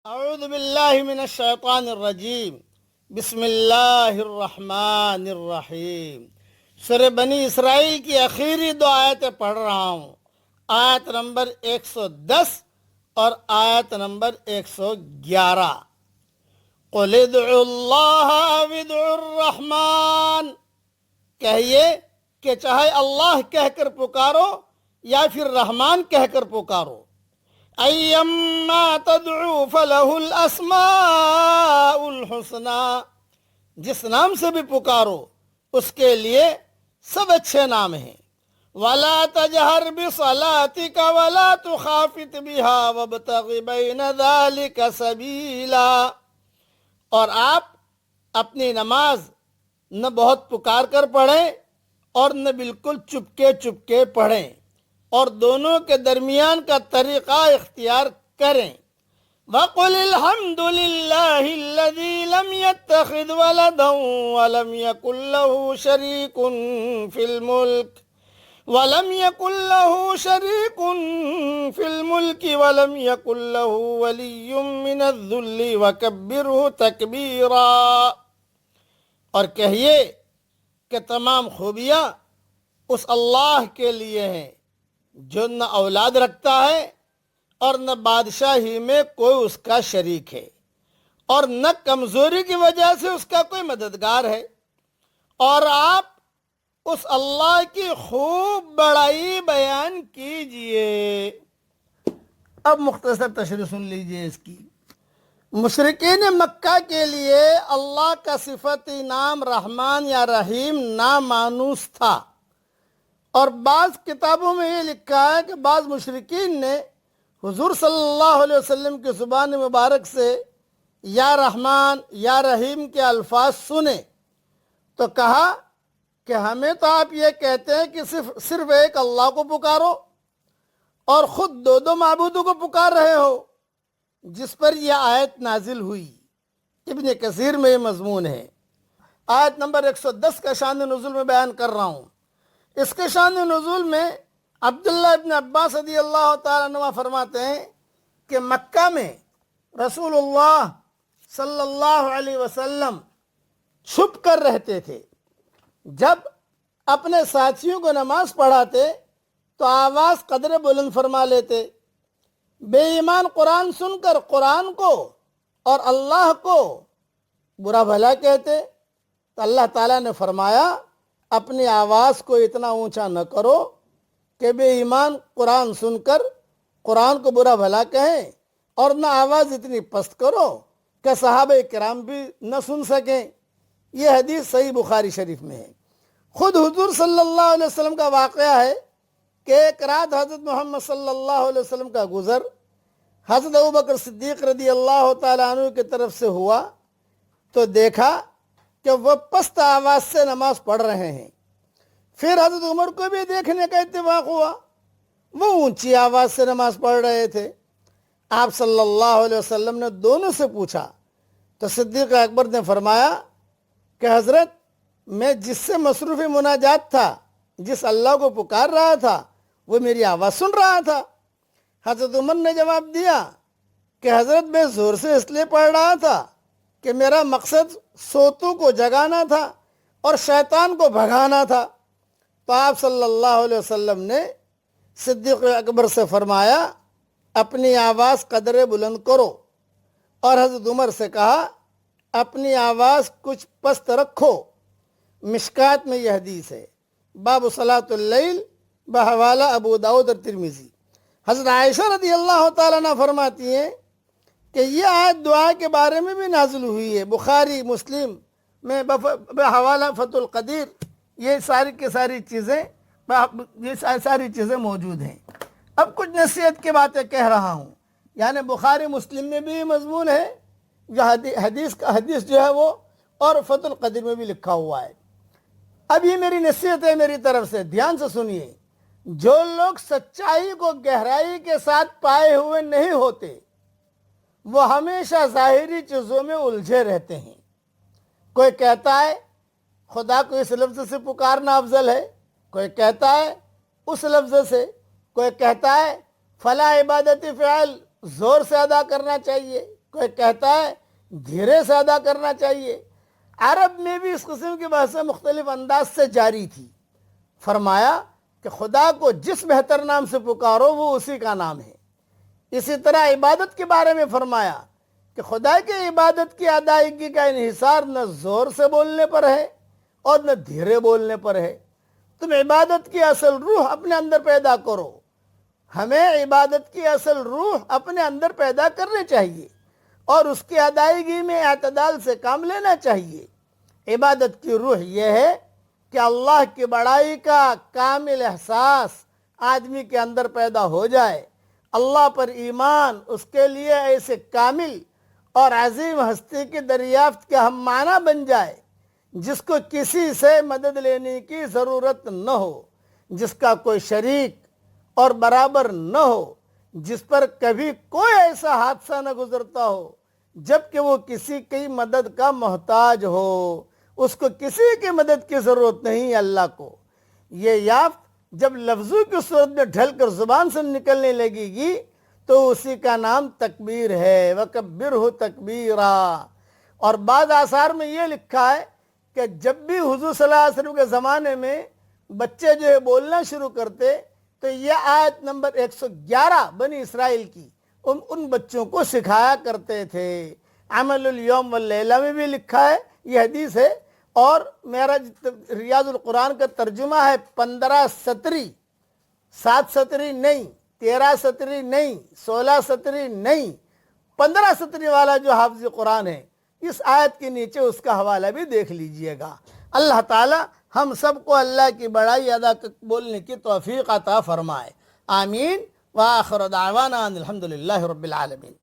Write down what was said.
اعوذ باللہ من الشیطان الرجیم بسم اللہ الرحمن الرحیم سورہ بنی اسرائیل کی آخری دو آیتیں پڑھ رہا ہوں، آیت نمبر 110 اور آیت نمبر 111۔ قُلِ ادْعُوا اللَّهَ أَوِ ادْعُوا الرَّحْمَٰنَ، کہیے کہ چاہے اللہ کہہ کر پکارو یا پھر رحمان کہہ کر پکارو۔ ایما تدعو فلہ الاسماء الحسنى، جس نام سے بھی پکارو اس کے لیے سب اچھے نام ہیں۔ ولا تجہر بصلاتک ولا تخافت بها وابتغ بین ذلک سبیلا، اور آپ اپنی نماز نہ بہت پکار کر پڑھیں اور نہ بالکل چپکے چپکے پڑھیں، اور دونوں کے درمیان کا طریقہ اختیار کریں۔ وَقُلِ الْحَمْدُ لِلَّهِ الَّذِي لَمْ يَتَّخِذْ وَلَدًا وَلَمْ يَكُنْ لَهُ شَرِيكٌ فِي الْمُلْكِ وَلَمْ يَكُنْ لَهُ وَلِيٌّ مِّنَ الذُّلِّ وَكَبِّرْهُ تَكْبِيرًا، اور کہیے کہ تمام خوبیاں اس اللہ کے لیے ہیں جو نہ اولاد رکھتا ہے اور نہ بادشاہی میں کوئی اس کا شریک ہے، اور نہ کمزوری کی وجہ سے اس کا کوئی مددگار ہے، اور آپ اس اللہ کی خوب بڑائی بیان کیجئے۔ اب مختصر تشریح سن لیجئے اس کی۔ مشرکین مکہ کے لیے اللہ کا صفتی نام رحمان یا رحیم نامانوس تھا، اور بعض کتابوں میں یہ لکھا ہے کہ بعض مشرکین نے حضور صلی اللہ علیہ وسلم کی زبان مبارک سے یا رحمان یا رحیم کے الفاظ سنے تو کہا کہ ہمیں تو آپ یہ کہتے ہیں کہ صرف ایک اللہ کو پکارو، اور خود دو دو معبودوں کو پکار رہے ہو، جس پر یہ آیت نازل ہوئی۔ ابن کثیر میں یہ مضمون ہے۔ آیت نمبر 110 کا شان نزول میں بیان کر رہا ہوں۔ اس کے شان نزول میں عبداللہ ابن عباس رضی اللہ تعالیٰ عنہ فرماتے ہیں کہ مکہ میں رسول اللہ صلی اللہ علیہ وسلم چھپ کر رہتے تھے۔ جب اپنے ساتھیوں کو نماز پڑھاتے تو آواز قدر بلند فرما لیتے۔ بے ایمان قرآن سن کر قرآن کو اور اللہ کو برا بھلا کہتے تو اللہ تعالیٰ نے فرمایا اپنی آواز کو اتنا اونچا نہ کرو کہ بے ایمان قرآن سن کر قرآن کو برا بھلا کہیں، اور نہ آواز اتنی پست کرو کہ صحابہ کرام بھی نہ سن سکیں۔ یہ حدیث صحیح بخاری شریف میں ہے۔ خود حضور صلی اللہ علیہ وسلم کا واقعہ ہے کہ ایک رات حضرت محمد صلی اللہ علیہ وسلم کا گزر حضرت ابوبکر صدیق رضی اللہ تعالیٰ عنہ کی طرف سے ہوا تو دیکھا کہ وہ پست آواز سے نماز پڑھ رہے ہیں۔ پھر حضرت عمر کو بھی دیکھنے کا اتفاق ہوا، وہ اونچی آواز سے نماز پڑھ رہے تھے۔ آپ صلی اللہ علیہ وسلم نے دونوں سے پوچھا تو صدیق اکبر نے فرمایا کہ حضرت میں جس سے مصروف مناجات تھا، جس اللہ کو پکار رہا تھا، وہ میری آواز سن رہا تھا۔ حضرت عمر نے جواب دیا کہ حضرت میں زور سے اس لیے پڑھ رہا تھا کہ میرا مقصد سوتوں کو جگانا تھا اور شیطان کو بھگانا تھا۔ تو آپ صلی اللہ علیہ وسلم نے صدیق اکبر سے فرمایا اپنی آواز قدر بلند کرو، اور حضرت عمر سے کہا اپنی آواز کچھ پست رکھو۔ مشکات میں یہ حدیث ہے، باب صلاۃ اللیل بحوالہ ابو داؤد اور ترمذی۔ حضرت عائشہ رضی اللہ تعالیٰ عنہ فرماتی ہیں کہ یہ آیت دعا کے بارے میں بھی نازل ہوئی ہے۔ بخاری مسلم میں بحوالہ فتح القدیر یہ ساری کی ساری چیزیں موجود ہیں۔ اب کچھ نصیحت کی باتیں کہہ رہا ہوں، یعنی بخاری مسلم میں بھی موجود ہے جو حدیث جو ہے وہ، اور فتح القدیر میں بھی لکھا ہوا ہے۔ اب یہ میری نصیحت ہے میری طرف سے، دھیان سے سنیے۔ جو لوگ سچائی کو گہرائی کے ساتھ پائے ہوئے نہیں ہوتے وہ ہمیشہ ظاہری چیزوں میں الجھے رہتے ہیں۔ کوئی کہتا ہے خدا کو اس لفظ سے پکارنا افضل ہے، کوئی کہتا ہے اس لفظ سے، کوئی کہتا ہے فلاں عبادتی فعل زور سے ادا کرنا چاہیے، کوئی کہتا ہے دھیرے سے ادا کرنا چاہیے۔ عرب میں بھی اس قسم کی بحثیں مختلف انداز سے جاری تھی۔ فرمایا کہ خدا کو جس بہتر نام سے پکارو وہ اسی کا نام ہے۔ اسی طرح عبادت کے بارے میں فرمایا کہ خدا کی عبادت کی ادائیگی کا انحصار نہ زور سے بولنے پر ہے اور نہ دھیرے بولنے پر ہے۔ تم عبادت کی اصل روح اپنے اندر پیدا کرو۔ ہمیں عبادت کی اصل روح اپنے اندر پیدا کرنی چاہیے اور اس کی ادائیگی میں اعتدال سے کام لینا چاہیے۔ عبادت کی روح یہ ہے کہ اللہ کی بڑائی کا کامل احساس آدمی کے اندر پیدا ہو جائے، اللہ پر ایمان اس کے لیے ایسے کامل اور عظیم ہستی کی دریافت کا ہم معنی بن جائے جس کو کسی سے مدد لینے کی ضرورت نہ ہو، جس کا کوئی شریک اور برابر نہ ہو، جس پر کبھی کوئی ایسا حادثہ نہ گزرتا ہو جبکہ وہ کسی کی مدد کا محتاج ہو، اس کو کسی کی مدد کی ضرورت نہیں اللہ کو۔ یہ یافت جب لفظوں کی صورت میں ڈھل کر زبان سے نکلنے لگے گی تو اسی کا نام تکبیر ہے، وَكَبِّرْهُ تَكْبِيرًا۔ اور بعض آثار میں یہ لکھا ہے کہ جب بھی حضور صلی اللہ علیہ وسلم کے زمانے میں بچے جو ہے بولنا شروع کرتے تو یہ آیت نمبر 111 بنی اسرائیل کی ان بچوں کو سکھایا کرتے تھے۔ عمل الیوم واللیلہ میں بھی لکھا ہے، یہ حدیث ہے، اور میرا ریاض القرآن کا ترجمہ ہے 15 سطری، 7 سطری نہیں، 13 سطری نہیں، 16 سطری نہیں، 15 سطری والا جو حافظ قرآن ہے، اس آیت کے نیچے اس کا حوالہ بھی دیکھ لیجئے گا۔ اللہ تعالی ہم سب کو اللہ کی بڑائی ادا بولنے کی توفیق عطا فرمائے، آمین۔ وآخر دعوانا ان الحمدللہ رب العالمین۔